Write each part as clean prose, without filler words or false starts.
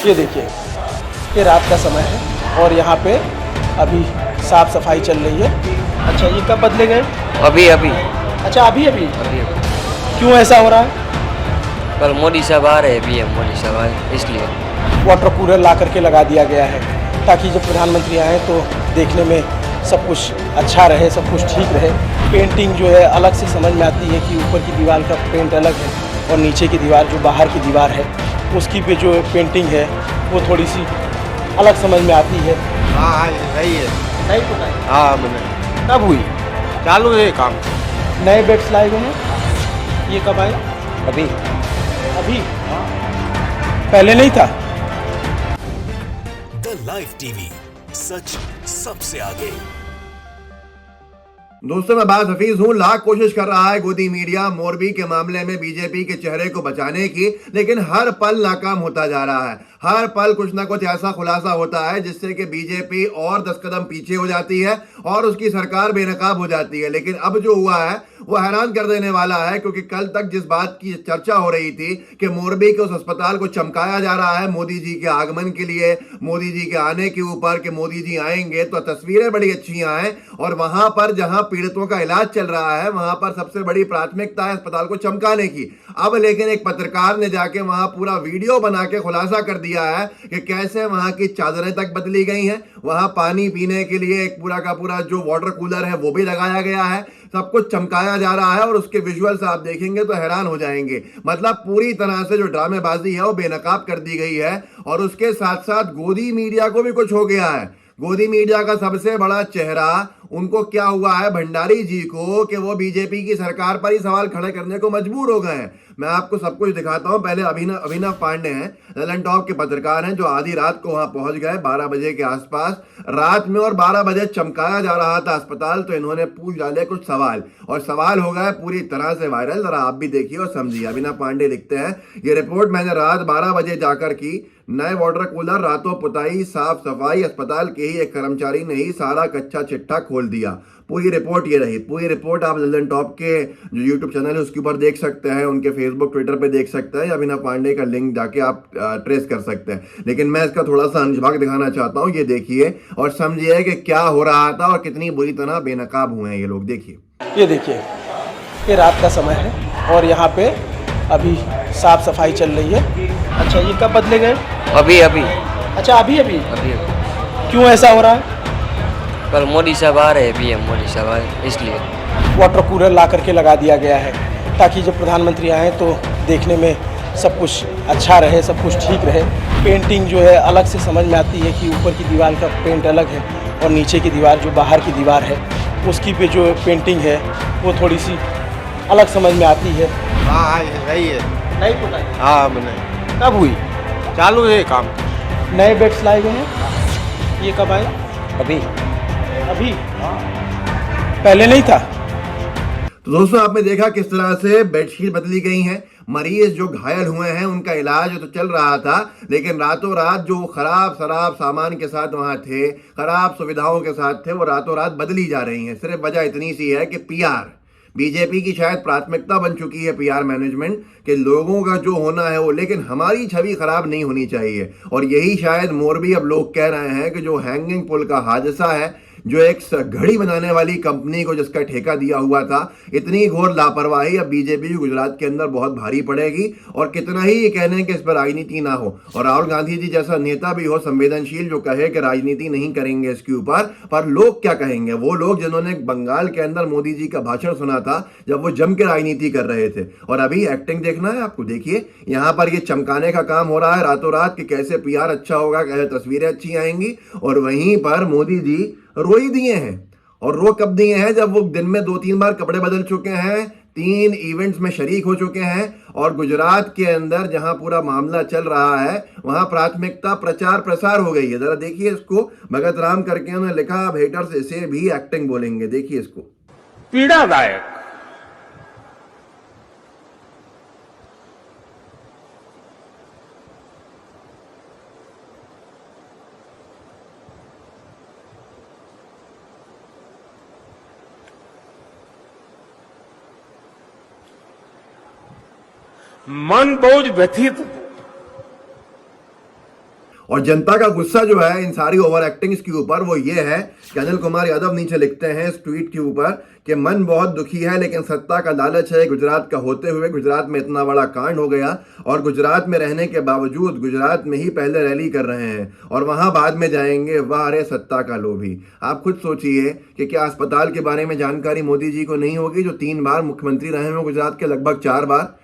ये देखिए, ये रात का समय है और यहाँ पे अभी साफ सफाई चल रही है। अच्छा, ये कब बदले गए? अभी अभी अच्छा, अभी अभी अभी अभी क्यों ऐसा हो रहा है? कल मोदी साहब आ रहे हैं, पीएम मोदी साहब आए इसलिए वाटर कूलर ला करके लगा दिया गया है ताकि जब प्रधानमंत्री आए तो देखने में सब कुछ अच्छा रहे, सब कुछ ठीक रहे। पेंटिंग जो है अलग से समझ में आती है कि ऊपर की दीवार का पेंट अलग है और नीचे की दीवार जो बाहर की दीवार है उसकी पे जो पेंटिंग है वो थोड़ी सी अलग समझ में आती है। हाँ सही है। नहीं पता है हाँ मैंने कब हुई? चालू है काम। नए बेड्स लाए गए हैं, ये कब आए? अभी अभी पहले नहीं था। द लाइव टीवी, सच सबसे आगे। दोस्तों, मैं बात हफीज हूं। लाख कोशिश कर रहा है गोदी मीडिया मोरबी के मामले में बीजेपी के चेहरे को बचाने की, लेकिन हर पल नाकाम होता जा रहा है। हर पल कुछ ना कुछ ऐसा खुलासा होता है जिससे कि बीजेपी और 10 कदम पीछे हो जाती है और उसकी सरकार बेनकाब हो जाती है। लेकिन अब जो हुआ है वो हैरान कर देने वाला है, क्योंकि कल तक जिस बात की चर्चा हो रही थी कि मोरबी के उस अस्पताल को चमकाया जा रहा है मोदी जी के आगमन के लिए, मोदी जी के आने के ऊपर कि मोदी जी आएंगे तो तस्वीरें बड़ी अच्छी आए, और वहां पर जहां पीड़ितों का इलाज चल रहा है वहां पर सबसे बड़ी प्राथमिकता है अस्पताल को चमकाने की। अब लेकिन एक पत्रकार ने जाके वहां पूरा वीडियो बना के खुलासा कर दिया है कि कैसे वहां की चादरें तक बदली गई हैं, वहां पानी पीने के लिए एक पूरा का पूरा जो वाटर कूलर है वो भी लगाया गया है, सब कुछ चमकाया जा रहा है। और उसके विजुअल्स आप देखेंगे तो हैरान हो जाएंगे। मतलब पूरी तरह से जो ड्रामेबाजी है वो बेनकाब कर दी गई है। और उसके साथ साथ गोदी मीडिया को भी कुछ हो गया है। गोदी मीडिया का सबसे बड़ा चेहरा, उनको क्या हुआ है भंडारी जी को कि वो बीजेपी की सरकार पर ही सवाल खड़े करने को मजबूर हो गए हैं। मैं आपको सब कुछ दिखाता हूं। पहले अभिनव पांडे हैं, ललन टॉप के पत्रकार हैं, जो आधी रात को वहां पहुंच गए 12 बजे के आसपास रात में, और 12 बजे चमकाया जा रहा था अस्पताल, तो इन्होंने पूछ डाले कुछ सवाल, और सवाल हो गए पूरी तरह से वायरल। जरा आप भी देखिए और समझिए। अभिनव पांडे लिखते हैं, ये रिपोर्ट मैंने रात 12 बजे जाकर की। नए वाटर कूलर, रातों पुताई, साफ सफाई, अस्पताल के ही एक कर्मचारी ने ही सारा कच्चा चिट्ठा खोल दिया। पूरी रिपोर्ट ये रही। पूरी रिपोर्ट आप ललन टॉप के जो यूट्यूब चैनल है उसके ऊपर देख सकते हैं, उनके फेसबुक ट्विटर पे देख सकते हैं, या अभिनव पांडे का लिंक जाके आप ट्रेस कर सकते हैं। लेकिन मैं इसका थोड़ा सा अंशभाग दिखाना चाहता हूँ। ये देखिए और समझिए कि क्या हो रहा था और कितनी बुरी तरह बेनकाब हुए हैं ये लोग। देखिए, ये देखिए, ये रात का समय है और यहाँ पे अभी साफ सफाई चल रही है। अच्छा, ये कब बदले गए? अभी अभी अच्छा, अभी अभी अभी अभी क्यों ऐसा हो रहा है? कल मोदी साहब आ रहे हैं, पीएम मोदी साहब आए इसलिए वाटर कूलर ला करके लगा दिया गया है ताकि जब प्रधानमंत्री आए तो देखने में सब कुछ अच्छा रहे, सब कुछ ठीक रहे। पेंटिंग जो है अलग से समझ में आती है कि ऊपर की दीवार का पेंट अलग है और नीचे की दीवार जो बाहर की दीवार है उसकी पे जो पेंटिंग है वो थोड़ी सी अलग समझ में आती है। हाँ सही है। नहीं पता है हाँ मैंने कब हुई? चालू है काम। नए बेड्स लाए गए हैं, ये कब आए? अभी अभी पहले नहीं था। तो दोस्तों, आपने देखा किस तरह से बेडशीट बदली गई हैं। मरीज जो घायल हुए हैं उनका इलाज तो चल रहा था, लेकिन रातों रात जो खराब शराब सामान के साथ वहां थे, खराब सुविधाओं के साथ थे, वो रातों रात बदली जा रही हैं। सिर्फ वजह इतनी सी है कि पीआर, बीजेपी की शायद प्राथमिकता बन चुकी है पीआर मैनेजमेंट, कि लोगों का जो होना है वो, लेकिन हमारी छवि खराब नहीं होनी चाहिए। और यही शायद मोरबी अब लोग कह रहे हैं कि जो हैंगिंग पुल का हादसा है, जो एक घड़ी बनाने वाली कंपनी को जिसका ठेका दिया हुआ था, इतनी घोर लापरवाही अब बीजेपी गुजरात के अंदर बहुत भारी पड़ेगी। और कितना ही ये कहने कि इस पर राजनीति ना हो, और राहुल गांधी जी जैसा नेता भी हो संवेदनशील जो कहे कि राजनीति नहीं करेंगे इसके ऊपर, पर लोग क्या कहेंगे? वो लोग जिन्होंने बंगाल के अंदर मोदी जी का भाषण सुना था जब वो जम के राजनीति कर रहे थे। और अभी एक्टिंग देखना है आपको। देखिए यहां पर ये चमकाने का काम हो रहा है रातों रात कि कैसे पीआर अच्छा होगा, कैसे तस्वीरें अच्छी आएंगी, और वहीं पर मोदी जी रो ही दिए हैं। और रो कब दिए हैं? जब वो दिन में 2-3 बार कपड़े बदल चुके हैं, 3 इवेंट्स में शरीक हो चुके हैं, और गुजरात के अंदर जहां पूरा मामला चल रहा है वहां प्राथमिकता प्रचार प्रसार हो गई है। जरा देखिए इसको। भगत राम करके उन्होंने लिखा, अब हेटर्स इसे भी एक्टिंग बोलेंगे। देखिए इसको। पीड़ादायक। मन बहुत व्यथित थे। और जनता का गुस्सा जो है इन सारी ओवर एक्टिंग्स के ऊपर वो ये है कि अनिल कुमार यादव नीचे लिखते हैं इस ट्वीट के ऊपर कि मन बहुत दुखी है लेकिन सत्ता का लालच है। गुजरात का होते हुए गुजरात में इतना बड़ा कांड हो गया और गुजरात में रहने के बावजूद गुजरात में ही पहले रैली कर रहे हैं और वहां बाद में जाएंगे। वाह रे सत्ता का लोभी। आप खुद सोचिए कि क्या अस्पताल के बारे में जानकारी मोदी जी को नहीं होगी, जो 3 बार मुख्यमंत्री रहे हैं गुजरात के, लगभग 4 बार।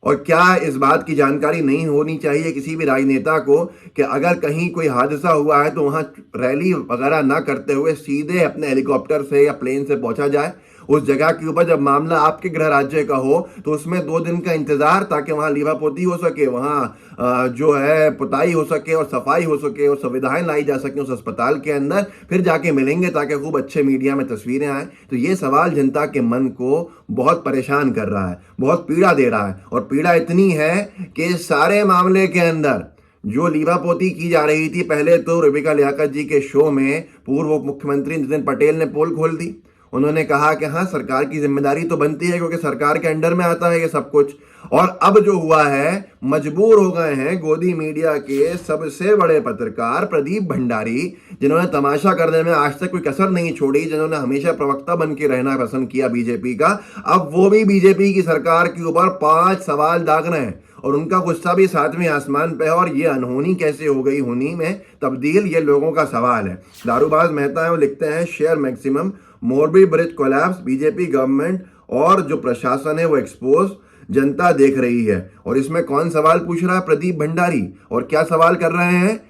और क्या इस बात की जानकारी नहीं होनी चाहिए किसी भी राजनेता को कि अगर कहीं कोई हादसा हुआ है तो वहां रैली वगैरह ना करते हुए सीधे अपने हेलीकॉप्टर से या प्लेन से पहुंचा जाए उस जगह के ऊपर। जब मामला आपके गृह राज्य का हो तो उसमें 2 दिन का इंतजार, ताकि वहां लीपापोती हो सके, वहां जो है पुताई हो सके और सफाई हो सके और सुविधाएं लाई जा सके उस अस्पताल के अंदर, फिर जाके मिलेंगे ताकि खूब अच्छे मीडिया में तस्वीरें आए। तो ये सवाल जनता के मन को बहुत परेशान कर रहा है, बहुत पीड़ा दे रहा है। और पीड़ा इतनी है कि सारे मामले के अंदर जो लीपापोती की जा रही थी, पहले तो रुबिका लियाकत जी के शो में पूर्व मुख्यमंत्री नितिन पटेल ने पोल खोल दी। उन्होंने कहा कि हाँ, सरकार की जिम्मेदारी तो बनती है क्योंकि सरकार के अंडर में आता है ये सब कुछ। और अब जो हुआ है, मजबूर हो गए हैं गोदी मीडिया के सबसे बड़े पत्रकार प्रदीप भंडारी, जिन्होंने तमाशा करने में आज तक कोई कसर नहीं छोड़ी, जिन्होंने हमेशा प्रवक्ता बन के रहना पसंद किया बीजेपी का, अब वो भी बीजेपी की सरकार के ऊपर 5 सवाल दाग रहे हैं और उनका गुस्सा भी 7वें आसमान पे है। और ये अनहोनी कैसे हो गई होनी में तब्दील, ये लोगों का सवाल है। दारूबाज मेहता है वो लिखते हैं share maximum, Morbi bridge collapse, BJP government और जो प्रशासन है वो एक्सपोज, जनता देख रही है। और इसमें कौन सवाल पूछ रहा है? प्रदीप भंडारी। और क्या सवाल कर रहे हैं?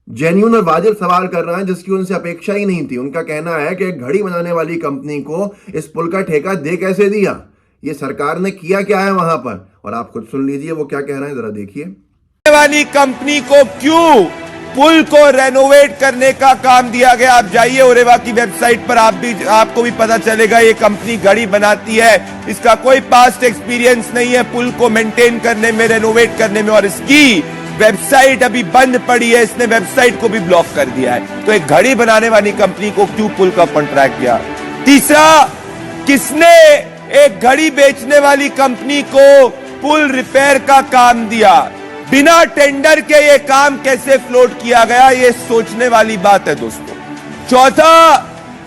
जेन्युइन और वाजिब सवाल कर रहे हैं जिसकी उनसे अपेक्षा ही नहीं थी। उनका कहना है कि एक घड़ी बनाने वाली कंपनी को इस पुल का ठेका दे कैसे दिया, ये सरकार ने किया क्या है वहां पर। और आप खुद सुन लीजिए वो क्या कह रहे हैं, जरा देखिए। वाली कंपनी को क्यों पुल को रेनोवेट करने का काम दिया गया? आप जाइए ओरेवा की वेबसाइट पर, आपको भी पता चलेगा ये कंपनी घड़ी बनाती है, इसका कोई पास्ट एक्सपीरियंस नहीं है पुल को मेंटेन करने में, रेनोवेट करने में। और इसकी वेबसाइट अभी बंद पड़ी है, इसने वेबसाइट को भी ब्लॉक कर दिया है। तो एक घड़ी बनाने वाली कंपनी को क्यों पुल का कॉन्ट्रैक्ट दिया? तीसरा, किसने एक घड़ी बेचने वाली कंपनी को पुल रिपेयर का काम दिया? बिना टेंडर के ये काम कैसे फ्लोट किया गया, ये सोचने वाली बात है दोस्तों। चौथा,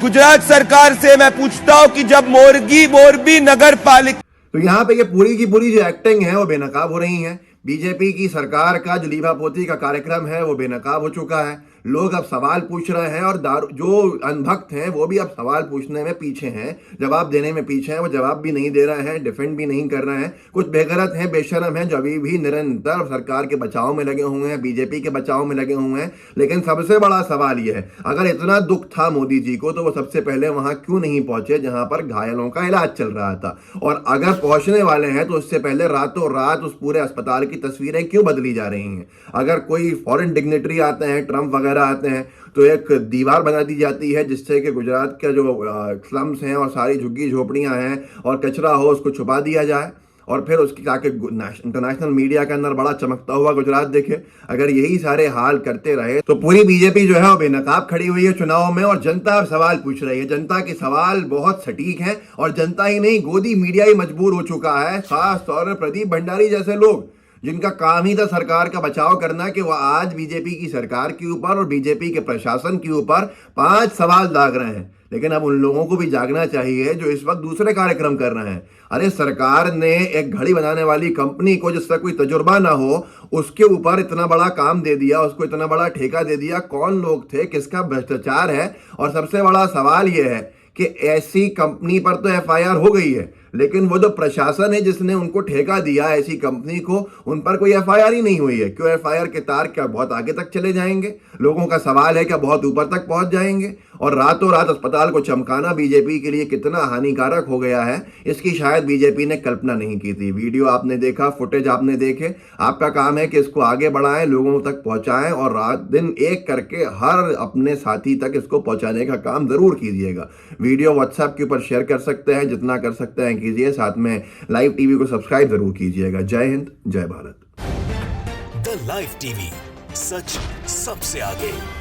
गुजरात सरकार से मैं पूछता हूं कि जब मोरबी नगर पालिका, तो यहां पे ये पूरी की पूरी जो एक्टिंग है वो बेनकाब हो रही है। बीजेपी की सरकार का जो लीपापोती का कार्यक्रम है वो बेनकाब हो चुका है। लोग अब सवाल पूछ रहे हैं और जो अनभक्त हैं वो भी अब सवाल पूछने में पीछे हैं, जवाब देने में पीछे हैं। वो जवाब भी नहीं दे रहे हैं, डिफेंड भी नहीं कर रहे हैं। कुछ बेगरत हैं, बेशरम हैं, जो अभी भी निरंतर सरकार के बचाव में लगे हुए हैं, बीजेपी के बचाव में लगे हुए हैं। लेकिन सबसे बड़ा सवाल यह है, अगर इतना दुख था मोदी जी को तो वो सबसे पहले वहां क्यों नहीं पहुंचे जहां पर घायलों का इलाज चल रहा था? और अगर पहुंचने वाले हैं तो उससे पहले रातों रात उस पूरे अस्पताल की तस्वीरें क्यों बदली जा रही हैं? अगर कोई फॉरेन डिग्नेटरी आते हैं, ट्रंप वगैरह आते हैं, तो एक दीवार बना दी जाती है जिससे कि गुजरात का जो स्लम्स हैं और सारी झुग्गी झोपड़ियां हैं और कचरा हो उसको छुपा दिया जाए और फिर उसकी ताकि इंटरनेशनल मीडिया के अंदर बड़ा चमकता हुआ गुजरात देखे। अगर यही सारे हाल करते रहे तो पूरी बीजेपी जो है वो बेनकाब खड़ी हुई है चुनाव में और जनता अब सवाल पूछ रही है। जनता के सवाल बहुत सटीक हैं और जनता ही नहीं, गोदी मीडिया ही मजबूर हो चुका है, खास तौर पर प्रदीप भंडारी जैसे लोग जिनका काम ही था सरकार का बचाव करना, कि वह आज बीजेपी की सरकार के ऊपर और बीजेपी के प्रशासन के ऊपर 5 सवाल दाग रहे हैं। लेकिन अब उन लोगों को भी जागना चाहिए जो इस वक्त दूसरे कार्यक्रम कर रहे हैं। अरे सरकार ने एक घड़ी बनाने वाली कंपनी को जिसका कोई तजुर्बा ना हो उसके ऊपर इतना बड़ा काम दे दिया, उसको इतना बड़ा ठेका दे दिया। कौन लोग थे, किसका भ्रष्टाचार है? और सबसे बड़ा सवाल यह है कि ऐसी कंपनी पर तो एफआईआर हो गई है, लेकिन वो जो प्रशासन है जिसने उनको ठेका दिया ऐसी कंपनी को, उन पर कोई एफआईआर ही नहीं हुई है। क्यों? एफआईआर के तार क्या बहुत आगे तक चले जाएंगे? लोगों का सवाल है क्या बहुत ऊपर तक पहुंच जाएंगे? और रातों रात अस्पताल को चमकाना बीजेपी के लिए कितना हानिकारक हो गया है, इसकी शायद बीजेपी ने कल्पना नहीं की थी। वीडियो आपने देखा, फुटेज आपने देखे, आपका काम है कि इसको आगे बढ़ाएं, लोगों तक पहुंचाएं और रात दिन एक करके हर अपने साथी तक इसको पहुंचाने का काम जरूर कीजिएगा। वीडियो व्हाट्सएप के ऊपर शेयर कर सकते हैं, जितना कर सकते हैं कीजिए, साथ में लाइव टीवी को सब्सक्राइब जरूर कीजिएगा। जय हिंद, जय भारत। द लाइव टीवी, सच सबसे आगे।